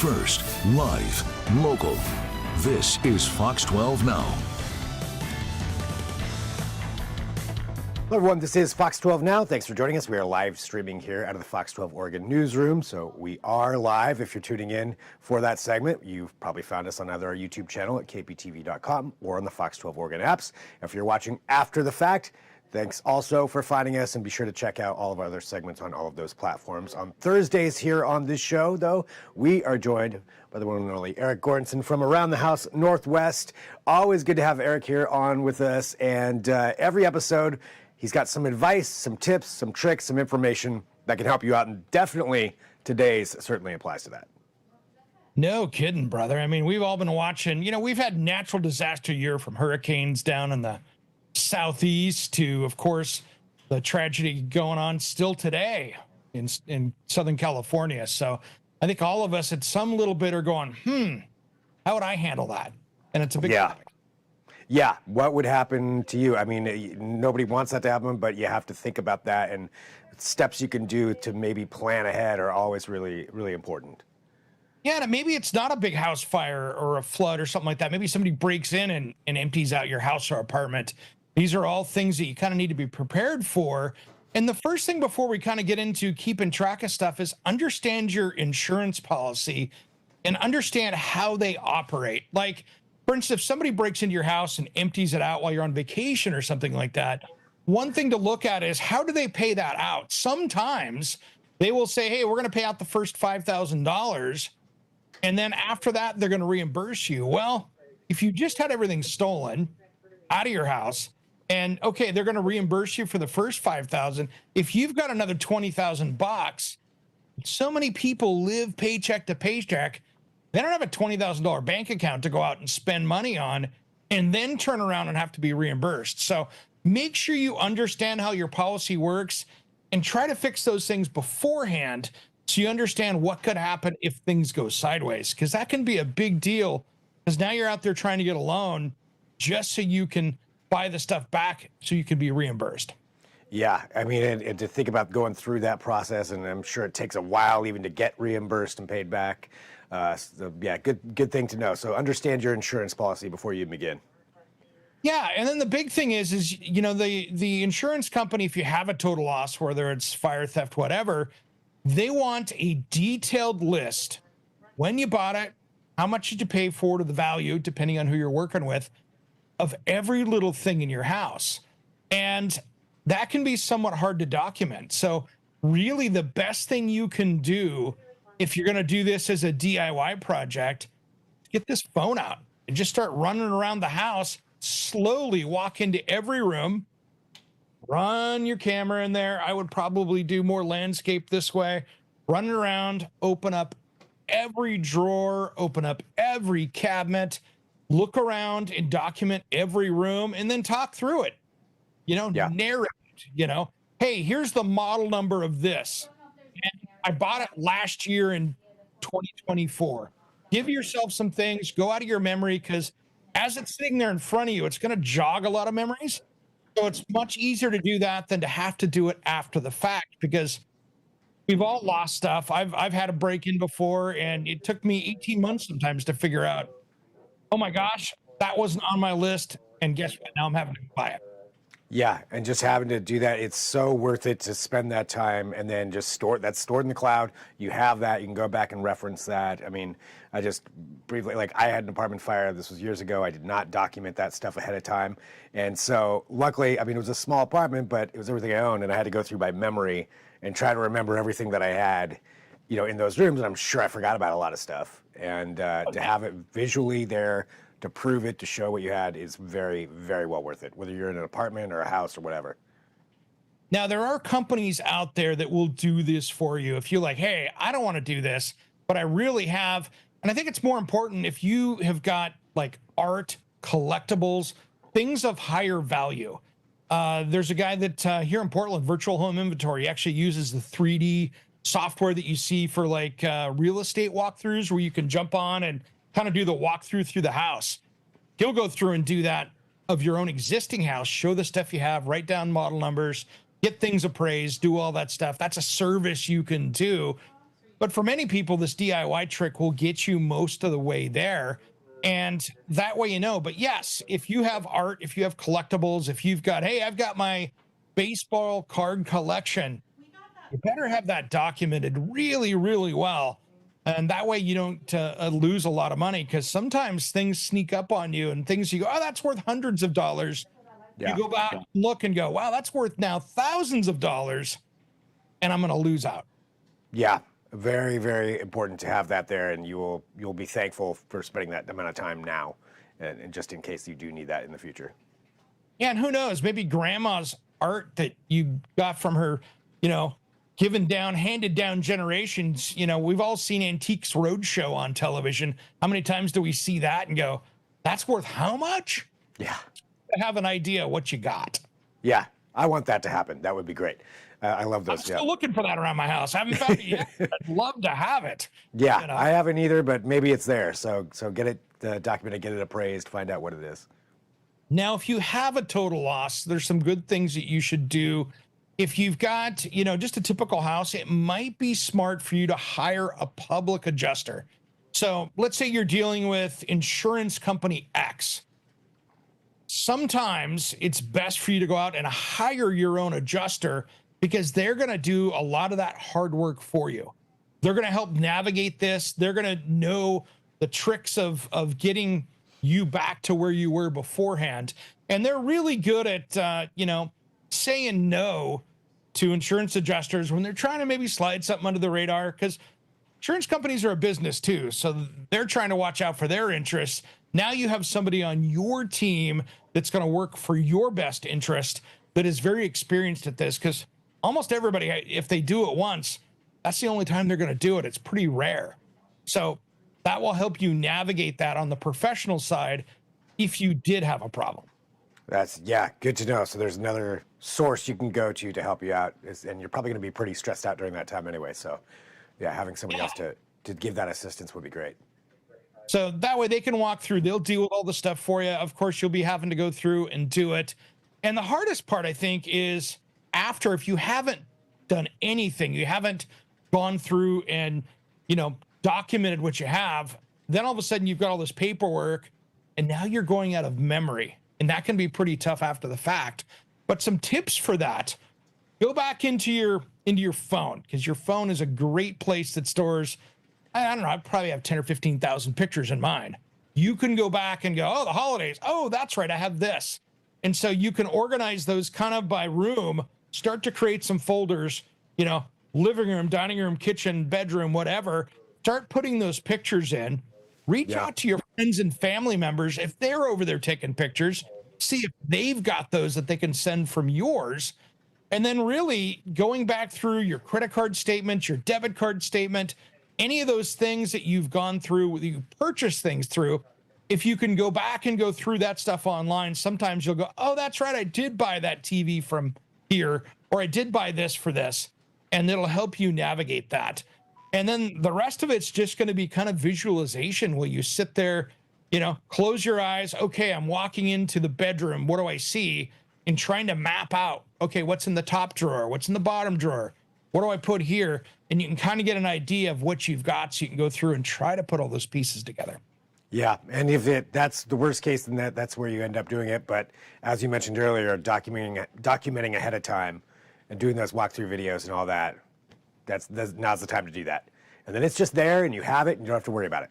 First, live, local. This is Fox 12 Now. Hello, everyone. This is Fox 12 Now. Thanks for joining us. We are live streaming here out of the Fox 12 Oregon newsroom. So we are live. If you're tuning in for that segment, you've probably found us on either our YouTube channel at kptv.com or on the Fox 12 Oregon apps. If you're watching after the fact, thanks also for finding us, and be sure to check out all of our other segments on all of those platforms. On Thursdays here on this show, though, we are joined by the one and only Eric Goranson from Around the House Northwest. Always good to have Eric here on with us, and every episode, he's got some advice, some tips, some tricks, some information that can help you out, and definitely today's certainly applies to that. No kidding, brother. I mean, we've all been watching, we've had natural disaster year from hurricanes down in the southeast to, of course, the tragedy going on still today in Southern California. So I think all of us at some little bit are going, how would I handle that? And it's a big topic. Yeah, what would happen to you? I mean, nobody wants that to happen, but you have to think about that, and steps you can do to maybe plan ahead are always really, really important. Yeah, and maybe it's not a big house fire or a flood or something like that. Maybe somebody breaks in and empties out your house or apartment. These are all things that you kind of need to be prepared for. And the first thing before we kind of get into keeping track of stuff is understand your insurance policy and understand how they operate. Like, for instance, if somebody breaks into your house and empties it out while you're on vacation or something like that, one thing to look at is how do they pay that out? Sometimes they will say, hey, we're going to pay out the first $5,000. And then after that, they're going to reimburse you. Well, if you just had everything stolen out of your house, and okay, they're going to reimburse you for the first $5,000. If you've got another $20,000, so many people live paycheck to paycheck. They don't have a $20,000 bank account to go out and spend money on and then turn around and have to be reimbursed. So make sure you understand how your policy works and try to fix those things beforehand so you understand what could happen if things go sideways, because that can be a big deal, because now you're out there trying to get a loan just so you can buy the stuff back so you can be reimbursed. Yeah, I mean, and to think about going through that process, and I'm sure it takes a while even to get reimbursed and paid back. So yeah, good thing to know. So understand your insurance policy before you begin. Yeah, and then the big thing is the insurance company, if you have a total loss, whether it's fire, theft, whatever, they want a detailed list. When you bought it, how much did you pay for it, or the value, depending on who you're working with, of every little thing in your house. And that can be somewhat hard to document. So really the best thing you can do if you're going to do this as a DIY project, get this phone out and just start running around the house, slowly walk into every room, run your camera in there. I would probably do more landscape this way, running around, open up every drawer, open up every cabinet, look around and document every room, and then talk through it, narrate, hey, here's the model number of this. And I bought it last year in 2024. Give yourself some things, go out of your memory, because as it's sitting there in front of you, it's going to jog a lot of memories. So it's much easier to do that than to have to do it after the fact, because we've all lost stuff. I've had a break-in before, and it took me 18 months sometimes to figure out, oh my gosh, that wasn't on my list, and guess what? Now I'm having to buy it. Yeah, and just having to do that, it's so worth it to spend that time and then just that's stored in the cloud. You have that, you can go back and reference that. I mean, I just briefly, I had an apartment fire, this was years ago. I did not document that stuff ahead of time. And so luckily, it was a small apartment, but it was everything I owned, and I had to go through by memory and try to remember everything that I had, in those rooms. And I'm sure I forgot about a lot of stuff. And to have it visually there, to prove it, to show what you had, is very, very well worth it, whether you're in an apartment or a house or whatever. Now, there are companies out there that will do this for you. If you're like, hey, I don't want to do this, but I really have. And I think it's more important if you have got art, collectibles, things of higher value. There's a guy that here in Portland, Virtual Home Inventory, actually uses the 3D software that you see for real estate walkthroughs, where you can jump on and kind of do the walkthrough through the house. He'll go through and do that of your own existing house, show the stuff you have, write down model numbers, get things appraised, do all that stuff. That's a service you can do. But for many people, this DIY trick will get you most of the way there. And that way, but yes, if you have art, if you have collectibles, if you've got, hey, I've got my baseball card collection, you better have that documented really, really well. And that way you don't lose a lot of money, because sometimes things sneak up on you and things you go, oh, that's worth hundreds of dollars. Yeah. You go back, look, and go, wow, that's worth now thousands of dollars, and I'm going to lose out. Yeah. Very, very important to have that there, and you'll be thankful for spending that amount of time now, and just in case you do need that in the future. Yeah, and who knows? Maybe grandma's art that you got from her, handed down generations. We've all seen Antiques Roadshow on television. How many times do we see that and go, that's worth how much? Yeah. To have an idea what you got. Yeah, I want that to happen. That would be great. I love those. I'm still looking for that around my house. I haven't found it yet. I'd love to have it. Yeah, I haven't either, but maybe it's there. So get it documented, get it appraised, find out what it is. Now, if you have a total loss, there's some good things that you should do. If you've got, just a typical house, it might be smart for you to hire a public adjuster. So let's say you're dealing with insurance company X. Sometimes it's best for you to go out and hire your own adjuster, because they're going to do a lot of that hard work for you. They're going to help navigate this. They're going to know the tricks of getting you back to where you were beforehand. And they're really good at, saying no to insurance adjusters when they're trying to maybe slide something under the radar, because insurance companies are a business too. So they're trying to watch out for their interests. Now you have somebody on your team that's going to work for your best interest, that is very experienced at this, because almost everybody, if they do it once, that's the only time they're going to do it. It's pretty rare. So that will help you navigate that on the professional side if you did have a problem. Good to know. So there's another source you can go to help you out, and you're probably going to be pretty stressed out during that time anyway. So yeah, having somebody else to give that assistance would be great. So that way they can walk through, they'll deal with all the stuff for you. Of course, you'll be having to go through and do it. And the hardest part, I think, is after, if you haven't done anything, you haven't gone through and, documented what you have, then all of a sudden you've got all this paperwork, and now you're going out of memory. And that can be pretty tough after the fact. But some tips for that: go back into your phone, because your phone is a great place that stores, I don't know, I probably have 10 or 15,000 pictures in mine. You can go back and go, oh, the holidays. Oh, that's right, I have this. And so you can organize those kind of by room, start to create some folders, living room, dining room, kitchen, bedroom, whatever. Start putting those pictures in. Reach out to your friends and family members if they're over there taking pictures. See if they've got those that they can send from yours. And then really going back through your credit card statement, your debit card statement, any of those things that you've gone through, that you purchase things through. If you can go back and go through that stuff online, sometimes you'll go, oh, that's right, I did buy that TV from here, or I did buy this for this. And it'll help you navigate that. And then the rest of it's just going to be kind of visualization, where you sit there, close your eyes. Okay, I'm walking into the bedroom. What do I see? And trying to map out, okay, what's in the top drawer? What's in the bottom drawer? What do I put here? And you can kind of get an idea of what you've got, so you can go through and try to put all those pieces together. Yeah, and if that's the worst case, then that's where you end up doing it. But as you mentioned earlier, documenting ahead of time and doing those walkthrough videos and all that, now's the time to do that. And then it's just there, and you have it, and you don't have to worry about it.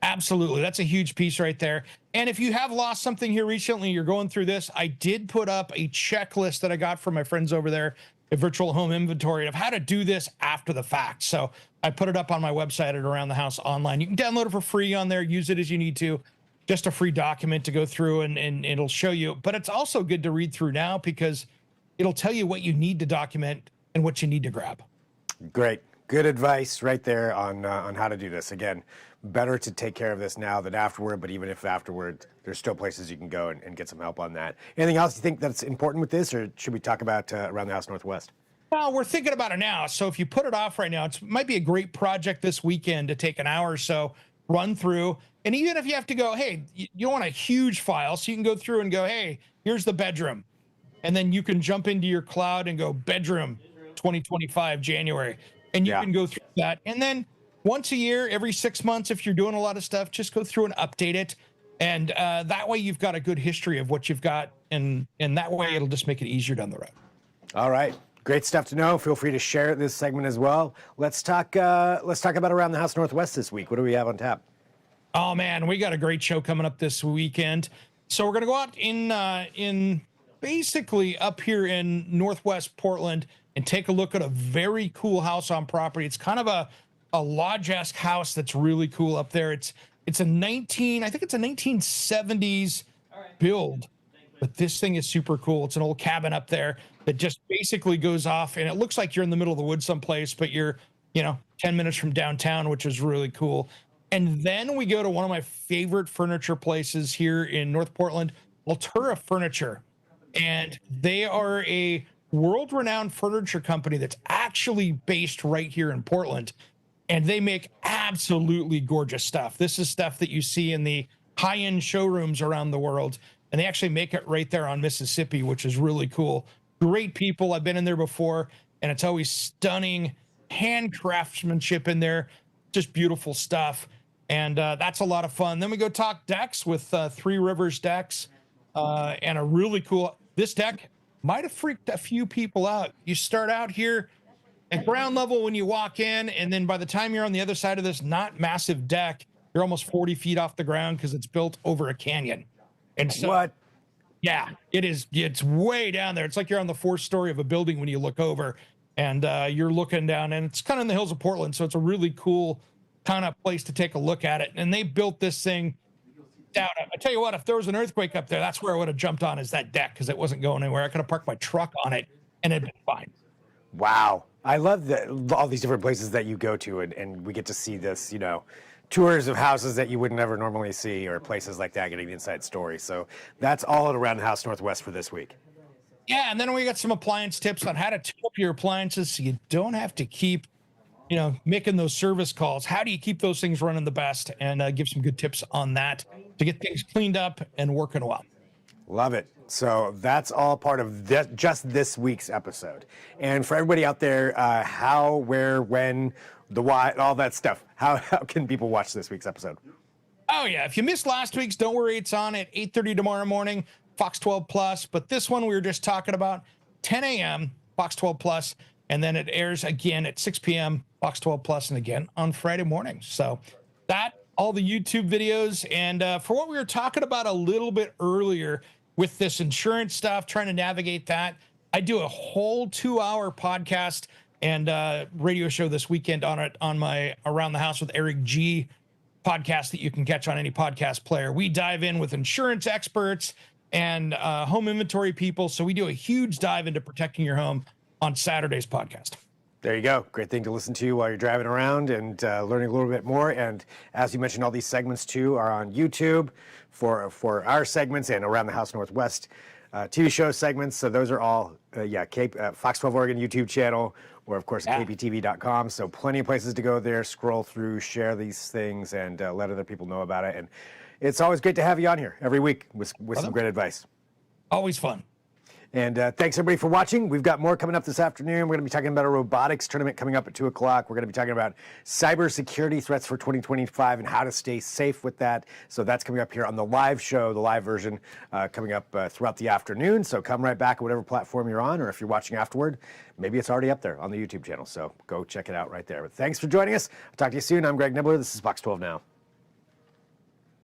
Absolutely. That's a huge piece right there. And if you have lost something here recently, you're going through this, I did put up a checklist that I got from my friends over there at Virtual Home Inventory of how to do this after the fact. So I put it up on my website at Around the House online. You can download it for free on there, use it as you need to. Just a free document to go through, and it'll show you. But it's also good to read through now, because it'll tell you what you need to document and what you need to grab. Great. Good advice right there on how to do this. Again, better to take care of this now than afterward, but even if afterward, there's still places you can go and get some help on that. Anything else you think that's important with this, or should we talk about Around the House Northwest? Well, we're thinking about it now. So if you put it off right now, it might be a great project this weekend to take an hour or so, run through. And even if you have to go, hey, you want a huge file, so you can go through and go, hey, here's the bedroom. And then you can jump into your cloud and go bedroom 2025 January. and you Yeah. can go through that. And then once a year, every 6 months, if you're doing a lot of stuff, just go through and update it. And that way you've got a good history of what you've got. And that way it'll just make it easier down the road. All right. Great stuff to know. Feel free to share this segment as well. Let's talk about Around the House Northwest this week. What do we have on tap? Oh man, we got a great show coming up this weekend. So we're gonna go out in basically up here in Northwest Portland and take a look at a very cool house on property. It's kind of a lodge-esque house that's really cool up there. It's a 1970s build, but this thing is super cool. It's an old cabin up there that just basically goes off, and it looks like you're in the middle of the woods someplace, but you're 10 minutes from downtown, which is really cool. And then we go to one of my favorite furniture places here in North Portland, Altura Furniture. And they are a world-renowned furniture company that's actually based right here in Portland. And they make absolutely gorgeous stuff. This is stuff that you see in the high-end showrooms around the world. And they actually make it right there on Mississippi, which is really cool. Great people. I've been in there before, and it's always stunning hand craftsmanship in there. Just beautiful stuff. And that's a lot of fun. Then we go talk decks with Three Rivers Decks, and a really cool, this deck might have freaked a few people out. You start out here at ground level when you walk in, and then by the time you're on the other side of this not massive deck, you're almost 40 feet off the ground because it's built over a canyon. And so, What? yeah, it is. It's way down there. It's like you're on the fourth story of a building when you look over, and you're looking down, and it's kind of in the hills of Portland. So it's a really cool kind of place to take a look at it. And they built this thing down. I tell you what, if there was an earthquake up there, that's where I would have jumped on, is that deck, because it wasn't going anywhere. I could have parked my truck on it and it'd been fine. Wow. I love all these different places that you go to, and we get to see this, tours of houses that you would never normally see, or places like that, getting the inside story. So that's all at Around the House Northwest for this week. Yeah, and then we got some appliance tips on how to tune up your appliances so you don't have to keep making those service calls. How do you keep those things running the best? And give some good tips on that to get things cleaned up and working well. Love it. So that's all part of just this week's episode. And for everybody out there, how, where, when, the why, all that stuff, how can people watch this week's episode? Oh, yeah. If you missed last week's, don't worry. It's on at 8:30 tomorrow morning, Fox 12 Plus. But this one we were just talking about, 10 a.m., Fox 12 Plus. And then it airs again at 6 p.m., Fox 12 Plus, and again on Friday morning. So that, all the YouTube videos. And for what we were talking about a little bit earlier with this insurance stuff, trying to navigate that, I do a whole 2-hour podcast and radio show this weekend on my Around the House with Eric G podcast that you can catch on any podcast player. We dive in with insurance experts and home inventory people. So we do a huge dive into protecting your home on Saturday's podcast. There you go. Great thing to listen to while you're driving around and learning a little bit more. And as you mentioned, all these segments too are on YouTube for our segments and Around the House Northwest TV show segments. So those are all, Fox 12 Oregon YouTube channel, or of course KPTV.com. So plenty of places to go there, scroll through, share these things, and let other people know about it. And it's always great to have you on here every week with some great advice. Always fun. And thanks everybody for watching. We've got more coming up this afternoon. We're going to be talking about a robotics tournament coming up at 2 o'clock. We're going to be talking about cybersecurity threats for 2025 and how to stay safe with that. So that's coming up here on the live show, the live version, coming up throughout the afternoon. So come right back at whatever platform you're on, or if you're watching afterward, maybe it's already up there on the YouTube channel. So go check it out right there. But thanks for joining us. I'll talk to you soon. I'm Greg Nibbler. This is Fox 12 Now.